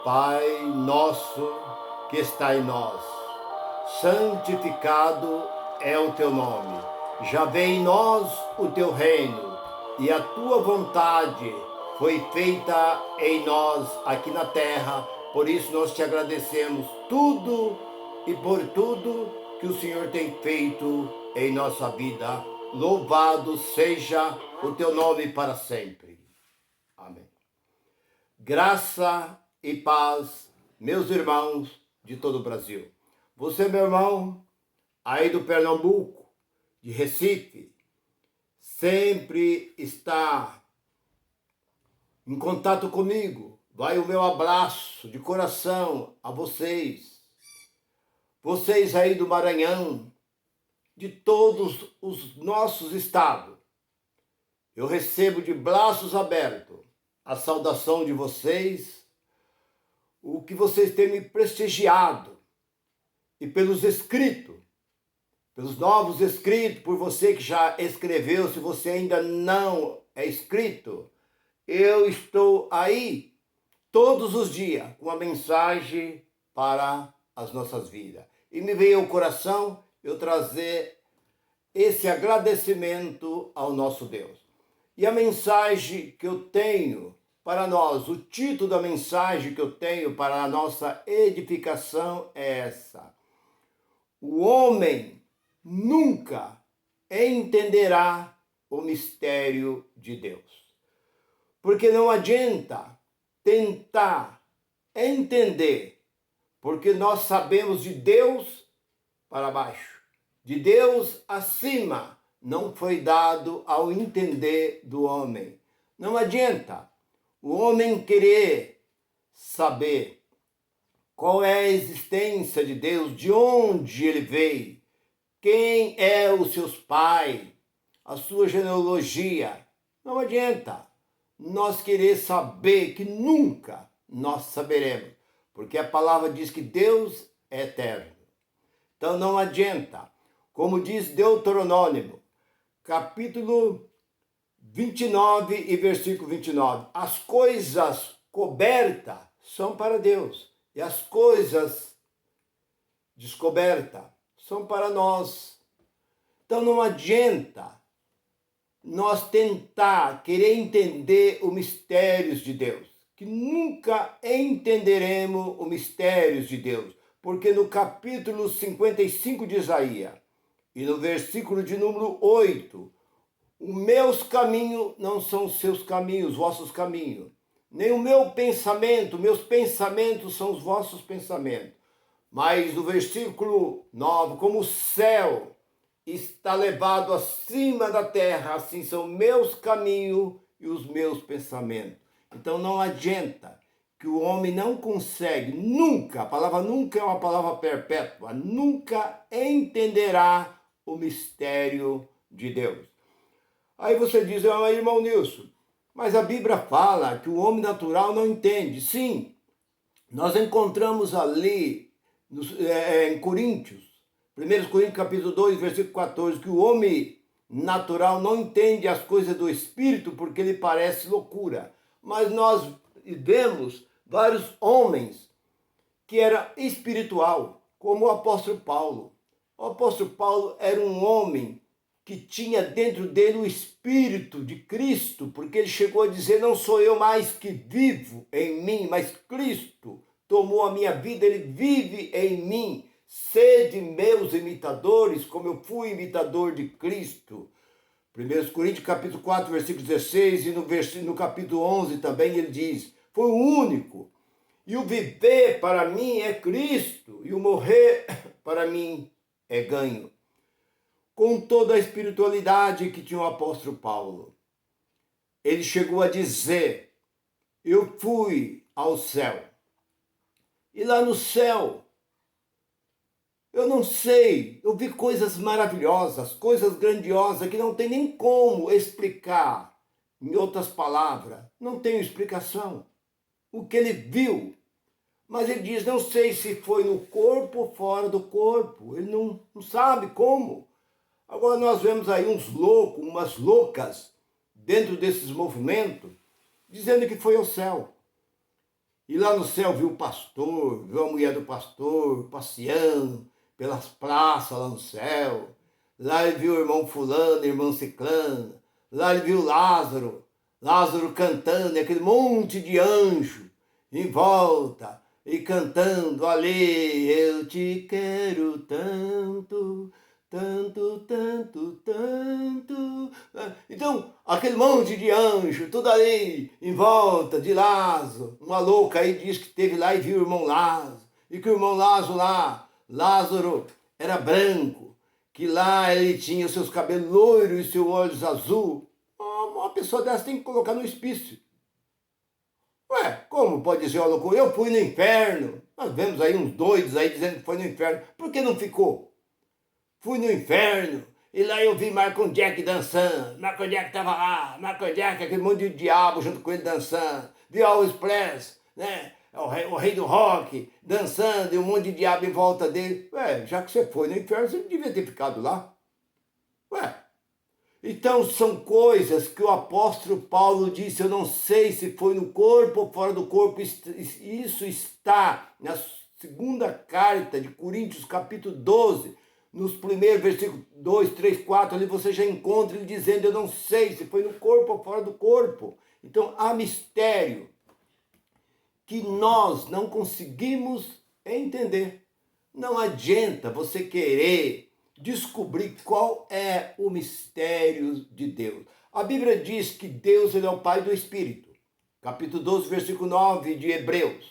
Pai nosso que está em nós, santificado é o teu nome. Já vem em nós o teu reino e a tua vontade foi feita em nós aqui na terra. Por isso nós te agradecemos tudo e por tudo que o Senhor tem feito em nossa vida. Louvado seja o teu nome para sempre. Amém. Graça e paz, meus irmãos de todo o Brasil. Você, meu irmão, aí do Pernambuco, de Recife, sempre está em contato comigo. Vai o meu abraço de coração a vocês. Vocês aí do Maranhão, de todos os nossos estados. Eu recebo de braços abertos a saudação de vocês, o que vocês têm me prestigiado, e pelos escritos, pelos novos escritos, por você que já escreveu, se você ainda não é inscrito, eu estou aí todos os dias com a mensagem para as nossas vidas. E me veio ao coração eu trazer esse agradecimento ao nosso Deus. E a mensagem que eu tenho para nós, o título da mensagem que eu tenho para a nossa edificação é essa: o homem nunca entenderá o mistério de Deus. Porque não adianta tentar entender, porque nós sabemos de Deus para baixo, de Deus acima, não foi dado ao entender do homem. Não adianta o homem querer saber qual é a existência de Deus, de onde ele veio, quem é os seus pais, a sua genealogia. Não adianta nós querer saber, que nunca nós saberemos, porque a palavra diz que Deus é eterno. Então não adianta, como diz Deuteronômio, capítulo 29 e versículo 29, as coisas cobertas são para Deus e as coisas descobertas são para nós. Então não adianta nós tentar querer entender os mistérios de Deus, que nunca entenderemos os mistérios de Deus, porque no capítulo 55 de Isaías e no versículo de número 8, os meus caminhos não são os seus caminhos, os vossos caminhos. Nem o meu pensamento, meus pensamentos são os vossos pensamentos. Mas no versículo 9, como o céu está levado acima da terra, assim são meus caminhos e os meus pensamentos. Então não adianta que o homem não consegue, nunca, a palavra nunca é uma palavra perpétua, nunca entenderá o mistério de Deus. Aí você diz, irmão Nilson, mas a Bíblia fala que o homem natural não entende. Sim, nós encontramos ali em Coríntios, 1 Coríntios capítulo 2, versículo 14, que o homem natural não entende as coisas do Espírito porque lhe parece loucura. Mas nós vemos vários homens que eram espiritual, como o apóstolo Paulo. O apóstolo Paulo era um homem que tinha dentro dele o Espírito de Cristo, porque ele chegou a dizer, não sou eu mais que vivo em mim, mas Cristo tomou a minha vida, ele vive em mim. Sede meus imitadores, como eu fui imitador de Cristo. 1 Coríntios capítulo 4, versículo 16, e no capítulo 11 também ele diz, foi o único, e o viver para mim é Cristo, e o morrer para mim é ganho. Com toda a espiritualidade que tinha o apóstolo Paulo, ele chegou a dizer, eu fui ao céu, e lá no céu, eu não sei, eu vi coisas maravilhosas, coisas grandiosas que não tem nem como explicar. Em outras palavras, não tenho explicação. O que ele viu. Mas ele diz, não sei se foi no corpo ou fora do corpo. Ele não sabe como. Agora nós vemos aí uns loucos, umas loucas, dentro desses movimentos, dizendo que foi ao céu. E lá no céu viu o pastor, viu a mulher do pastor passeando pelas praças lá no céu. Lá ele viu o irmão fulano, irmão ciclano. Lá ele viu Lázaro, Lázaro cantando, e aquele monte de anjo em volta, e cantando ali, eu te quero tanto, tanto, tanto, tanto. Então, aquele monte de anjo, tudo ali em volta de Lázaro. Uma louca aí diz que teve lá e viu o irmão Lázaro, e que o irmão Lázaro lá, Lázaro era branco, que lá ele tinha os seus cabelos loiros e seus olhos azul. Uma pessoa dessa tem que colocar no hospício. Ué, como pode dizer, louco? Eu fui no inferno. Nós vemos aí uns doidos aí dizendo que foi no inferno. Por que não ficou? Fui no inferno e lá eu vi Michael Jackson dançando. Michael Jackson estava lá. Michael Jackson, aquele monte de diabo junto com ele dançando. Vi Elvis Presley, né? O rei do rock, dançando e um monte de diabo em volta dele. Ué, já que você foi no inferno, você não devia ter ficado lá. Ué, então são coisas que o apóstolo Paulo disse, eu não sei se foi no corpo ou fora do corpo, isso está na segunda carta de Coríntios, capítulo 12, nos primeiros versículos 2, 3, 4, ali você já encontra ele dizendo, eu não sei se foi no corpo ou fora do corpo. Então há mistério que nós não conseguimos entender. Não adianta você querer descobrir qual é o mistério de Deus. A Bíblia diz que Deus ele é o Pai do Espírito. Capítulo 12, versículo 9 de Hebreus.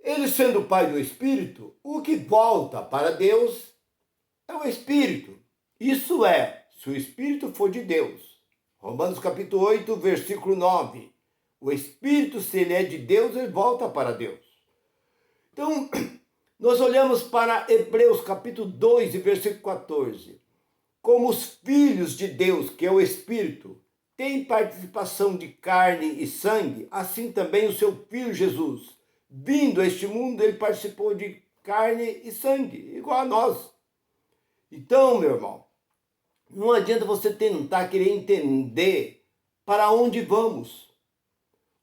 Ele sendo o Pai do Espírito, o que volta para Deus é o Espírito. Isso é, se o Espírito for de Deus. Romanos capítulo 8, versículo 9. O Espírito, se ele é de Deus, ele volta para Deus. Então, nós olhamos para Hebreus capítulo 2 e versículo 14. Como os filhos de Deus, que é o Espírito, têm participação de carne e sangue, assim também o seu Filho Jesus, vindo a este mundo, ele participou de carne e sangue, igual a nós. Então, meu irmão, não adianta você tentar querer entender para onde vamos.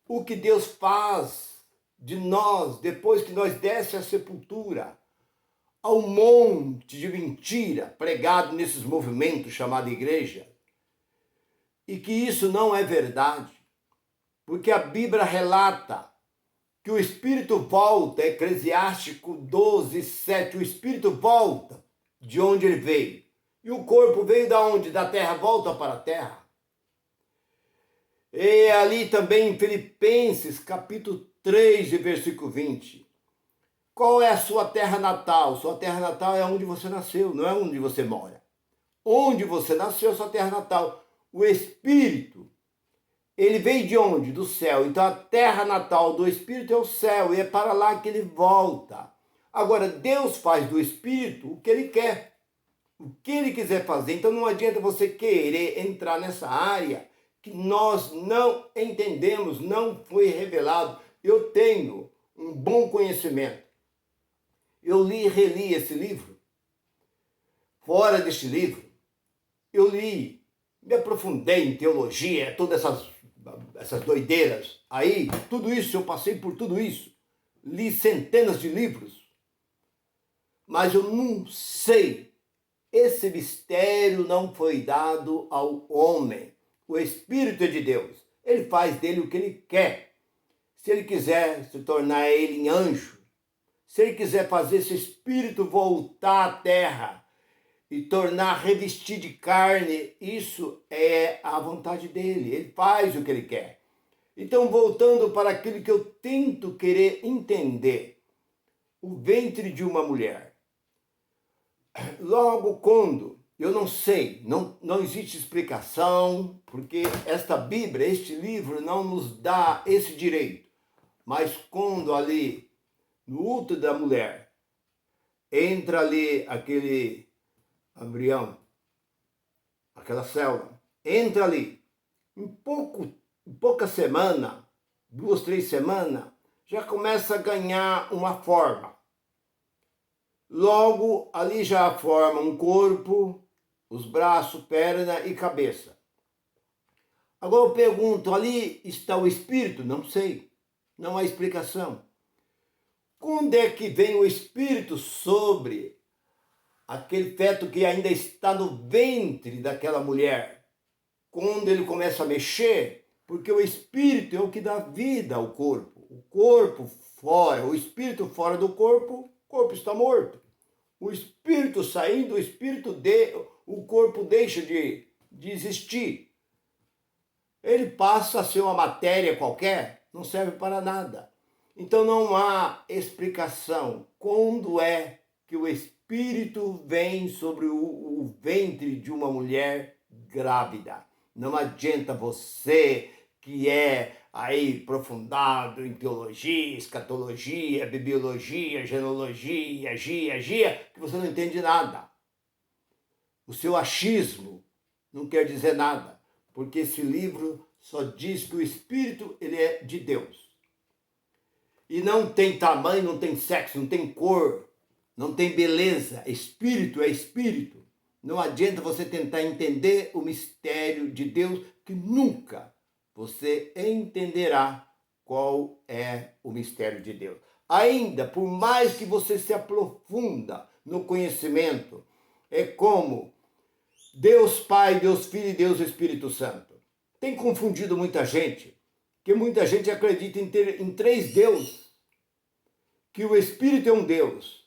O que Deus faz de nós, depois que nós desce à sepultura, ao monte de mentira pregado nesses movimentos chamados igreja, e que isso não é verdade, porque a Bíblia relata que o Espírito volta, Eclesiástico 12, 7, o Espírito volta de onde ele veio, e o corpo veio da onde? Da terra, volta para a terra. E ali também em Filipenses, capítulo 3, versículo 20. Qual é a sua terra natal? Sua terra natal é onde você nasceu, não é onde você mora. Onde você nasceu é sua terra natal. O Espírito, ele veio de onde? Do céu. Então a terra natal do Espírito é o céu, e é para lá que ele volta. Agora, Deus faz do Espírito o que ele quer, o que ele quiser fazer. Então não adianta você querer entrar nessa área que nós não entendemos, não foi revelado. Eu tenho um bom conhecimento. Eu li e reli esse livro. Fora deste livro, eu li, me aprofundei em teologia, todas essas doideiras. Aí, tudo isso, eu passei por tudo isso. Li centenas de livros. Mas eu não sei. Esse mistério não foi dado ao homem. O Espírito é de Deus. Ele faz dele o que ele quer. Se ele quiser se tornar ele em anjo, se ele quiser fazer esse espírito voltar à terra e tornar revestir de carne, isso é a vontade dele. Ele faz o que ele quer. Então, voltando para aquilo que eu tento querer entender, o ventre de uma mulher. Logo quando, eu não sei, não existe explicação, porque esta Bíblia, este livro não nos dá esse direito. Mas quando ali, no útero da mulher, entra ali aquele embrião, aquela célula, entra ali, em pouca semana, 2, 3 semanas, já começa a ganhar uma forma. Logo, ali já forma um corpo, os braços, perna e cabeça. Agora eu pergunto, ali está o espírito? Não sei. Não há explicação. Quando é que vem o Espírito sobre aquele feto que ainda está no ventre daquela mulher? Quando ele começa a mexer, porque o Espírito é o que dá vida ao corpo. O corpo fora, o Espírito fora do corpo, o corpo está morto. O Espírito saindo, o corpo deixa de existir. Ele passa a ser uma matéria qualquer, não serve para nada. Então não há explicação. Quando é que o Espírito vem sobre o ventre de uma mulher grávida? Não adianta você que é aí aprofundado em teologia, escatologia, bibliologia, genealogia, gia, que você não entende nada. O seu achismo não quer dizer nada, porque esse livro só diz que o Espírito ele é de Deus. E não tem tamanho, não tem sexo, não tem cor, não tem beleza. Espírito é espírito. Não adianta você tentar entender o mistério de Deus, que nunca você entenderá qual é o mistério de Deus. Ainda, por mais que você se aprofunda no conhecimento, é como Deus Pai, Deus Filho e Deus Espírito Santo. Tem confundido muita gente, que muita gente acredita em três deuses, que o Espírito é um Deus,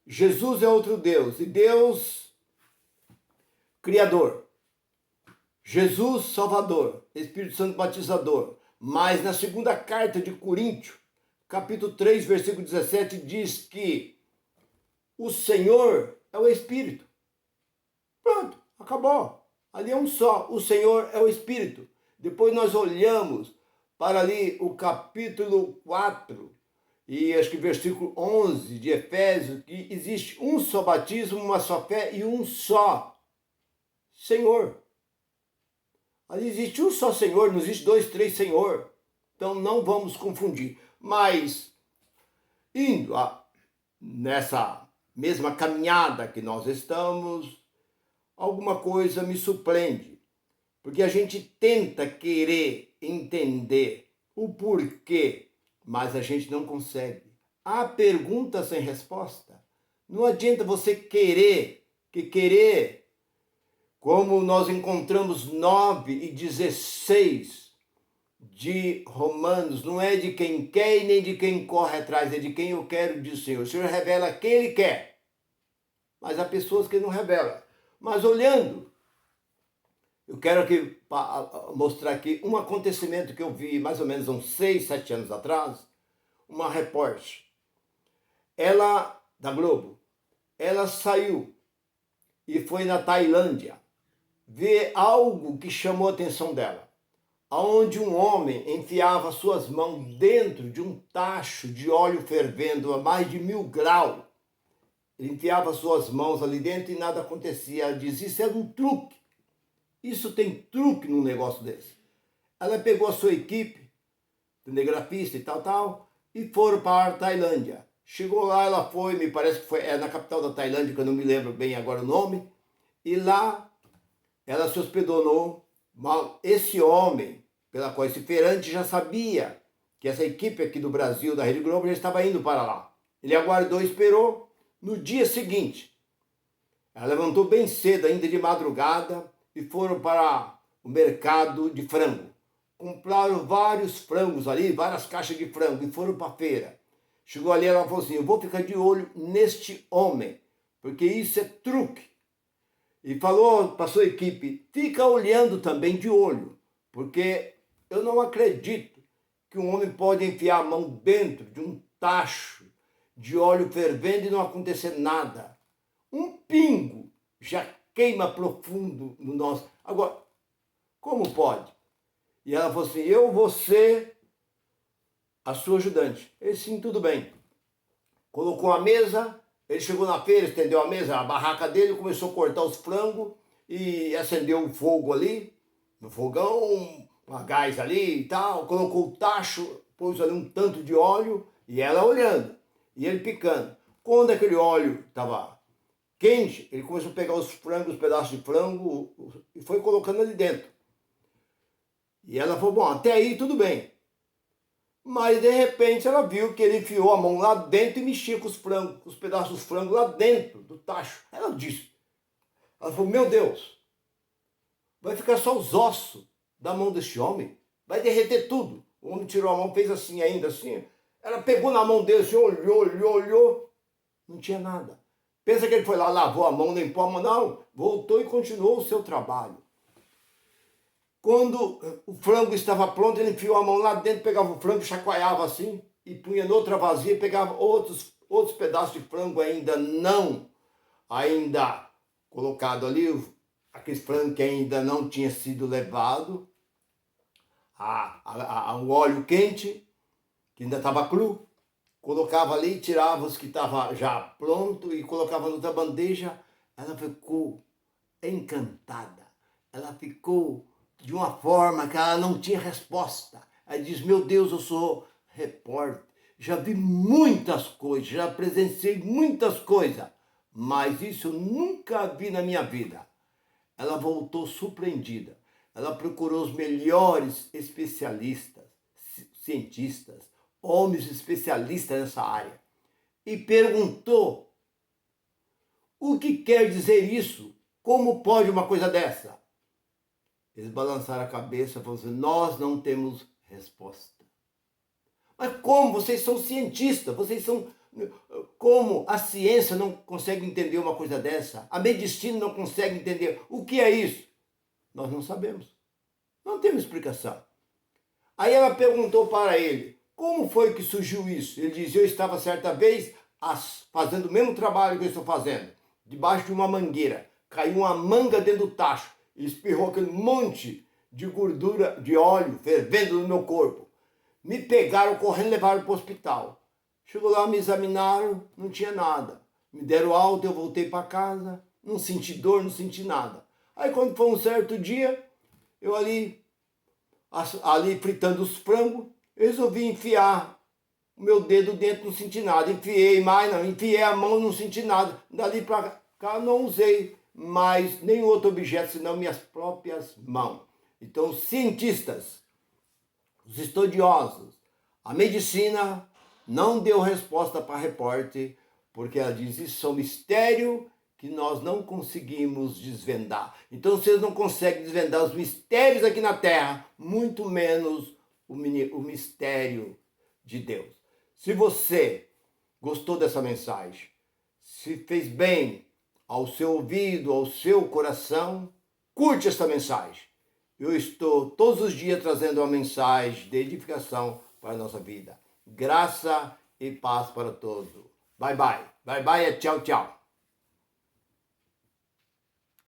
Jesus é outro Deus, e Deus Criador, Jesus Salvador, Espírito Santo Batizador. Mas na segunda carta de Coríntios, capítulo 3, versículo 17, diz que o Senhor é o Espírito. Pronto, acabou. Ali é um só, o Senhor é o Espírito. Depois nós olhamos para ali o capítulo 4, e acho que versículo 11 de Efésios, que existe um só batismo, uma só fé e um só Senhor. Ali existe um só Senhor, não existe dois, três Senhor. Então não vamos confundir. Mas, indo nessa mesma caminhada que nós estamos, alguma coisa me surpreende. Porque a gente tenta querer entender o porquê, mas a gente não consegue. Há pergunta sem resposta. Não adianta você querer, como nós encontramos 9 e 16 de Romanos, não é de quem quer e nem de quem corre atrás, é de quem eu quero, diz o Senhor. O Senhor revela quem Ele quer, mas há pessoas que não revelam. Mas olhando, eu quero aqui mostrar aqui um acontecimento que eu vi mais ou menos uns 6, 7 anos atrás. Uma repórter, ela, da Globo, ela saiu e foi na Tailândia ver algo que chamou a atenção dela, onde um homem enfiava suas mãos dentro de um tacho de óleo fervendo a mais de 1000 graus. Ele enfiava suas mãos ali dentro e nada acontecia. Ela diz, isso é um truque. Isso tem truque num negócio desse. Ela pegou a sua equipe, cinegrafista e tal, e foram para a Tailândia. Chegou lá, ela foi, me parece que foi na capital da Tailândia, que eu não me lembro bem agora o nome, e lá ela se hospedou esse homem, pela qual esse feirante já sabia que essa equipe aqui do Brasil, da Rede Globo, já estava indo para lá. Ele aguardou, esperou. No dia seguinte, ela levantou bem cedo, ainda de madrugada, e foram para o mercado de frango. Compraram vários frangos ali, várias caixas de frango, e foram para a feira. Chegou ali, ela falou assim, eu vou ficar de olho neste homem, porque isso é truque. E falou para a sua equipe, fica olhando também de olho, porque eu não acredito que um homem pode enfiar a mão dentro de um tacho de óleo fervendo e não acontecer nada. Um pingo já queima profundo no nosso... Agora, como pode? E ela falou assim, eu vou ser a sua ajudante. Ele sim, tudo bem. Colocou a mesa, ele chegou na feira, estendeu a mesa, a barraca dele, começou a cortar os frangos e acendeu um fogo ali, no fogão, uma gás ali e tal, colocou o tacho, pôs ali um tanto de óleo e ela olhando, e ele picando. Quando aquele óleo estava quente, ele começou a pegar os frangos, os pedaços de frango e foi colocando ali dentro. E ela falou, bom, até aí tudo bem. Mas de repente ela viu que ele enfiou a mão lá dentro e mexia com os frangos, com os pedaços de frango lá dentro do tacho. Ela falou, meu Deus, vai ficar só os ossos da mão desse homem, vai derreter tudo. O homem tirou a mão, fez assim ainda, assim. Ela pegou na mão dele, assim, olhou, não tinha nada. Pensa que ele foi lá, lavou a mão, limpou a mão, não, voltou e continuou o seu trabalho. Quando o frango estava pronto, ele enfiou a mão lá dentro, pegava o frango, chacoalhava assim, e punha noutra vasilha, pegava outros pedaços de frango ainda colocado ali, aquele frango que ainda não tinha sido levado ao óleo quente, que ainda estava cru, colocava ali, tirava os que estavam já pronto e colocava noutra bandeja. Ela ficou encantada, ela ficou de uma forma que ela não tinha resposta. Ela diz, meu Deus, eu sou repórter, já vi muitas coisas, já presenciei muitas coisas, mas isso eu nunca vi na minha vida. Ela voltou surpreendida. Ela procurou os melhores especialistas, cientistas, homens especialistas nessa área, e perguntou, o que quer dizer isso? Como pode uma coisa dessa? Eles balançaram a cabeça e falaram assim, nós não temos resposta. Mas como? Vocês são cientistas, vocês são... Como a ciência não consegue entender uma coisa dessa? A medicina não consegue entender. O que é isso? Nós não sabemos. Não temos explicação. Aí ela perguntou para ele, como foi que surgiu isso? Ele dizia, eu estava certa vez fazendo o mesmo trabalho que eu estou fazendo, debaixo de uma mangueira. Caiu uma manga dentro do tacho e espirrou aquele monte de gordura, de óleo fervendo no meu corpo. Me pegaram correndo e levaram para o hospital. Chegou lá, me examinaram, não tinha nada. Me deram alta, eu voltei para casa, não senti dor, não senti nada. Aí quando foi um certo dia, eu ali fritando os frangos, eu resolvi enfiar o meu dedo dentro, não senti nada. Enfiei a mão, não senti nada. Dali para cá não usei mais nenhum outro objeto, senão minhas próprias mãos. Então, os cientistas, os estudiosos, a medicina não deu resposta para a repórter, porque ela diz, isso é um mistério que nós não conseguimos desvendar. Então, vocês não conseguem desvendar os mistérios aqui na Terra, muito menos o mistério de Deus. Se você gostou dessa mensagem, se fez bem ao seu ouvido, ao seu coração, curte essa mensagem. Eu estou todos os dias trazendo uma mensagem de edificação para a nossa vida. Graça e paz para todos. Bye, bye. Bye, bye é tchau, tchau.